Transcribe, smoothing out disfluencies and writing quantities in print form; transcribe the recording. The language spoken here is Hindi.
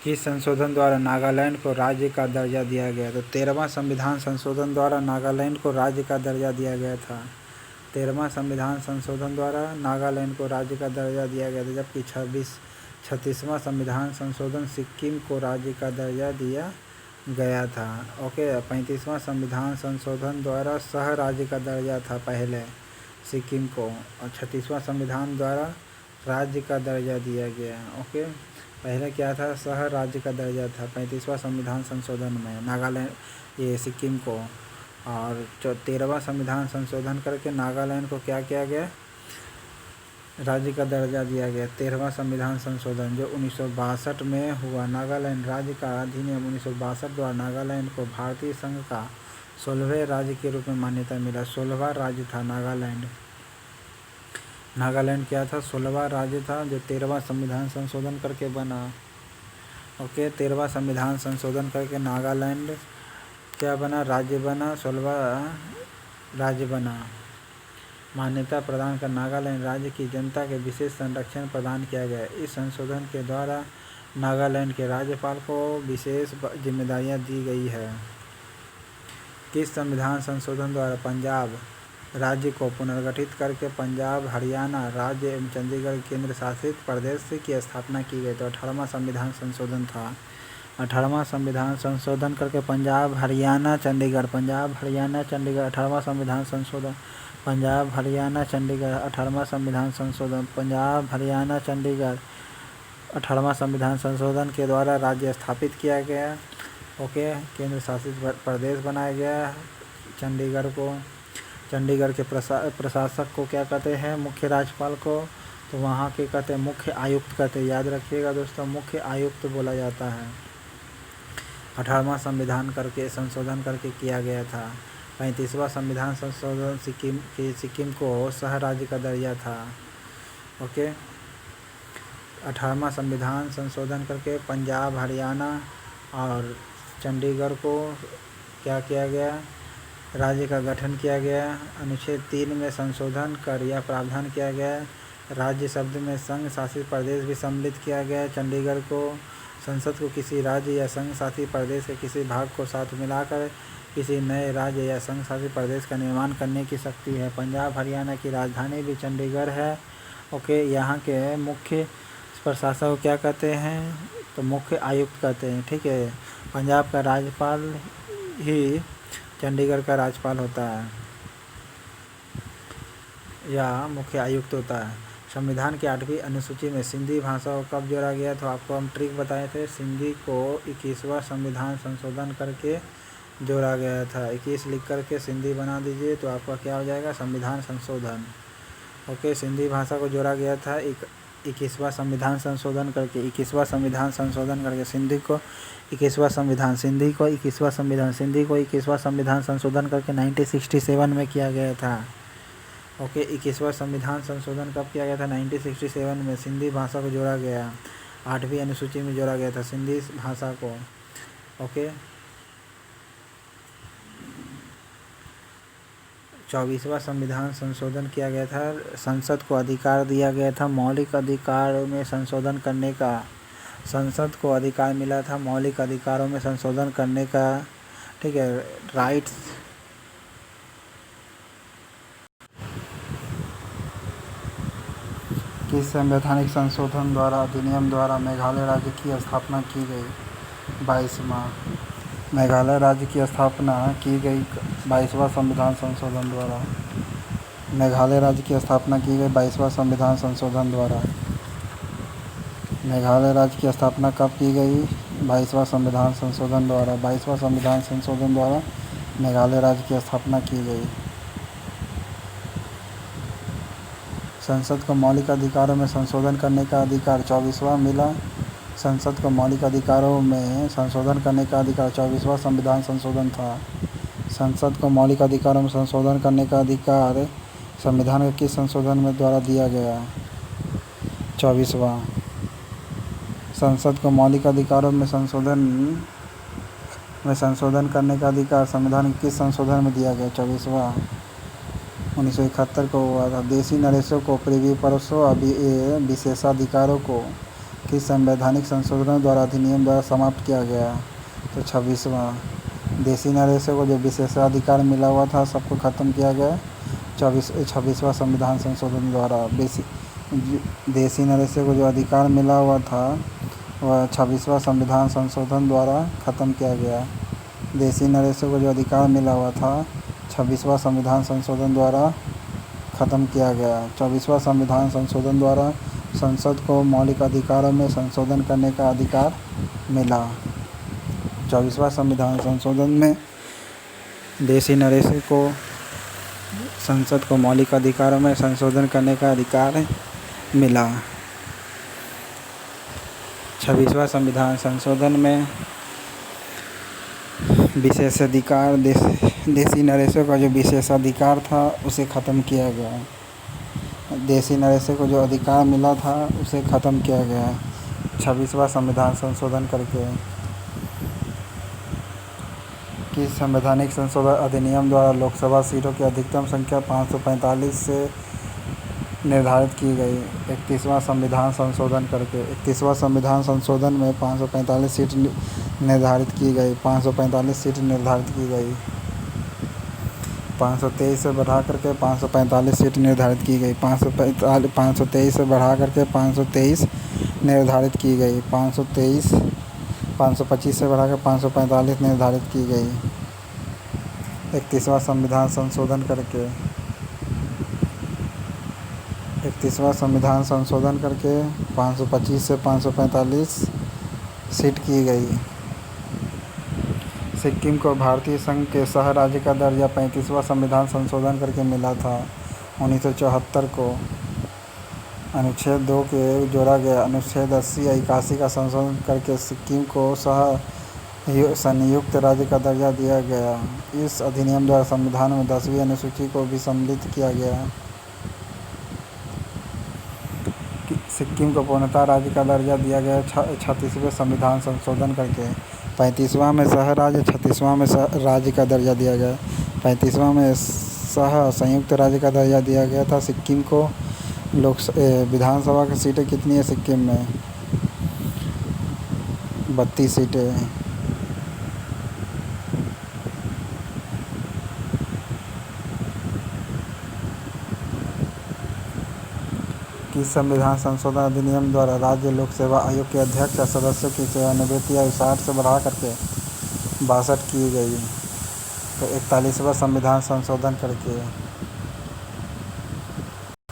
किस संशोधन द्वारा नागालैंड को राज्य का दर्जा दिया गया? तो 13वां संविधान संशोधन द्वारा नागालैंड को राज्य का दर्जा दिया गया था। 13वां संविधान संशोधन द्वारा नागालैंड को राज्य का दर्जा दिया गया था, जबकि 36वां संविधान संशोधन सिक्किम को राज्य का दर्जा दिया गया था। ओके, 35वां संविधान संशोधन द्वारा सह राज्य का दर्जा था पहले सिक्किम को, और 36वां संविधान द्वारा राज्य का दर्जा दिया गया। ओके, पहले क्या था? सह राज्य का दर्जा था 35वां संविधान संशोधन में नागालैंड ये सिक्किम को, और 13वां संविधान संशोधन करके नागालैंड को क्या किया गया? राज्य का दर्जा दिया गया। 13वां संविधान संशोधन जो 1962 में हुआ, नागालैंड राज्य का अधिनियम 1962 द्वारा नागालैंड को भारतीय संघ का 16वें राज्य के रूप में मान्यता मिला। 16वां राज्य था नागालैंड। नागालैंड क्या था? 16वां राज्य था जो 13वां संविधान संशोधन करके बना। ओके, 13वां संविधान संशोधन करके नागालैंड क्या बना? राज्य बना, 16वां राज्य बना। मान्यता प्रदान कर नागालैंड राज्य की जनता के विशेष संरक्षण प्रदान किया गया। इस संशोधन के द्वारा नागालैंड के राज्यपाल को विशेष जिम्मेदारियां दी गई है। किस संविधान संशोधन द्वारा पंजाब राज्य को पुनर्गठित करके पंजाब, हरियाणा राज्य एवं चंडीगढ़ केंद्र शासित प्रदेश की स्थापना की गई? तो 18वां संविधान संशोधन था। 18वां संविधान संशोधन करके पंजाब, हरियाणा, चंडीगढ़, पंजाब, हरियाणा, चंडीगढ़। 18वां संविधान संशोधन पंजाब, हरियाणा, चंडीगढ़। 18वां संविधान संशोधन पंजाब, हरियाणा, चंडीगढ़। 18वां संविधान संशोधन के द्वारा राज्य स्थापित किया गया। ओके, केंद्र शासित प्रदेश बनाया गया चंडीगढ़ को। चंडीगढ़ के प्रशासक को क्या कहते हैं? मुख्य राज्यपाल को। तो वहाँ के कहते हैं मुख्य आयुक्त कहते हैं। याद रखिएगा दोस्तों, मुख्य आयुक्त बोला जाता है। 18वां संविधान करके संशोधन करके किया गया था। 35वां संविधान संशोधन सिक्किम को सह राज्य का दर्जा था। ओके, 18वां संविधान संशोधन करके पंजाब, हरियाणा और चंडीगढ़ को क्या किया गया? राज्य का गठन किया गया। अनुच्छेद 3 में संशोधन कर यह प्रावधान किया गया, राज्य शब्द में संघ शासित प्रदेश भी सम्मिलित किया गया। चंडीगढ़ को संसद को किसी राज्य या संघ शासित प्रदेश के किसी भाग को साथ मिलाकर किसी नए राज्य या संघ शासित प्रदेश का निर्माण करने की शक्ति है। पंजाब हरियाणा की राजधानी भी चंडीगढ़ है। ओके, यहाँ के मुख्य प्रशासक को क्या कहते हैं? तो मुख्य आयुक्त कहते हैं। ठीक है, पंजाब का राज्यपाल ही चंडीगढ़ का राज्यपाल होता है या मुख्य आयुक्त होता है। संविधान की 8वीं अनुसूची में सिंधी भाषा को कब जोड़ा गया? तो आपको हम ट्रिक बताए थे। सिंधी को 21वां संविधान संशोधन करके जोड़ा गया था। 21 लिख करके सिंधी बना दीजिए तो आपका क्या हो जाएगा? संविधान संशोधन। ओके, सिंधी भाषा को जोड़ा गया था 21वां संविधान संशोधन करके। 21वां संविधान संशोधन करके सिंधी को 21वां संविधान सिंधी को 21वां संविधान सिंधी को 21वां संविधान संशोधन करके 1967 में किया गया था। ओके, 21वां संविधान संशोधन कब किया गया था? 1967 में। सिंधी भाषा को जोड़ा गया, 8वीं अनुसूची में जोड़ा गया था सिंधी भाषा को। ओके, 24वां संविधान संशोधन किया गया था। संसद को अधिकार दिया गया था मौलिक अधिकारों में संशोधन करने का। संसद को अधिकार मिला था मौलिक अधिकारों में संशोधन करने का। ठीक है, राइट्स। किस संवैधानिक संशोधन द्वारा अधिनियम द्वारा मेघालय राज्य की स्थापना की गई? 22वां। मेघालय राज्य की स्थापना की गई 22वां संविधान संशोधन द्वारा। मेघालय राज्य की स्थापना की गई 22वां संविधान संशोधन द्वारा। मेघालय राज्य की स्थापना कब की गई? 22वां संविधान संशोधन द्वारा। 22वां संविधान संशोधन द्वारा मेघालय राज्य की स्थापना की गई। संसद को मौलिक अधिकारों में संशोधन करने का अधिकार 24वां मिला। संसद को मौलिक अधिकारों में संशोधन करने का अधिकार 24वां संविधान संशोधन था। संसद को मौलिक अधिकारों में संशोधन करने का अधिकार संविधान के किस संशोधन में द्वारा दिया गया? 24वां। संसद को मौलिक अधिकारों में संशोधन करने का अधिकार संविधान के किस संशोधन में दिया गया? 24वां। 1971 को हुआ था। देशी नरेशों को प्रिवी परसों विशेषाधिकारों को किस संवैधानिक संशोधनों द्वारा अधिनियम द्वारा समाप्त किया गया? तो 26वां। देसी नरेशों को जो विशेषाधिकार मिला हुआ था सबको ख़त्म किया गया 26वां संविधान संशोधन द्वारा। देसी नरेशों को जो अधिकार मिला हुआ था वह 26वां संविधान संशोधन द्वारा ख़त्म किया गया। देसी नरेशों को जो अधिकार मिला हुआ था 26वां संविधान संशोधन द्वारा ख़त्म किया गया। 24वां संविधान संशोधन द्वारा संसद को मौलिक अधिकारों में संशोधन करने का अधिकार मिला। 24वां संविधान संशोधन में देसी नरेशों को संसद को मौलिक अधिकारों में संशोधन करने का अधिकार मिला। 26वां संविधान संशोधन में विशेषाधिकार देसी नरेशों का जो विशेषाधिकार था उसे ख़त्म किया गया। देसी नरेशों को जो अधिकार मिला था उसे ख़त्म किया गया 26वां संविधान संशोधन करके। किस संवैधानिक संशोधन अधिनियम द्वारा लोकसभा सीटों की अधिकतम संख्या 545 से निर्धारित की गई? 31वां संविधान संशोधन करके। 31वां संविधान संशोधन में 545 सीट निर्धारित की गई। 545 सीट निर्धारित की गई। 523 से बढ़ा करके 545 सीट निर्धारित की गई। 523 से बढ़ा करके 523 निर्धारित की गई। 525 से बढ़ाकर 545 निर्धारित की गई 31वां संविधान संशोधन करके। 31वां संविधान संशोधन करके 525 से 545 सीट की गई। सिक्किम को भारतीय संघ के सह राज्य का दर्जा 35वां संविधान संशोधन करके मिला था 1974 को। अनुच्छेद 2 के जोड़ा गया अनुच्छेद 80 या 81 का संशोधन करके सिक्किम को संयुक्त राज्य का दर्जा दिया गया। इस अधिनियम द्वारा संविधान में 10वीं अनुसूची को भी सम्मिलित किया गया। सिक्किम को पूर्णतः राज्य का दर्जा दिया गया 36वें संविधान संशोधन करके। 35वां में सह राज्य, 36वां में राज्य का दर्जा दिया गया। 35वां में संयुक्त राज्य का दर्जा दिया गया था सिक्किम को। विधानसभा की सीटें कितनी है सिक्किम में? 32 सीटें। किस संविधान संशोधन अधिनियम द्वारा राज्य लोक सेवा आयोग के अध्यक्ष या सदस्यों की सेवानिवृत्ति आयु 60 से बढ़ा करके 62 की गई? तो 41वां संविधान संशोधन करके।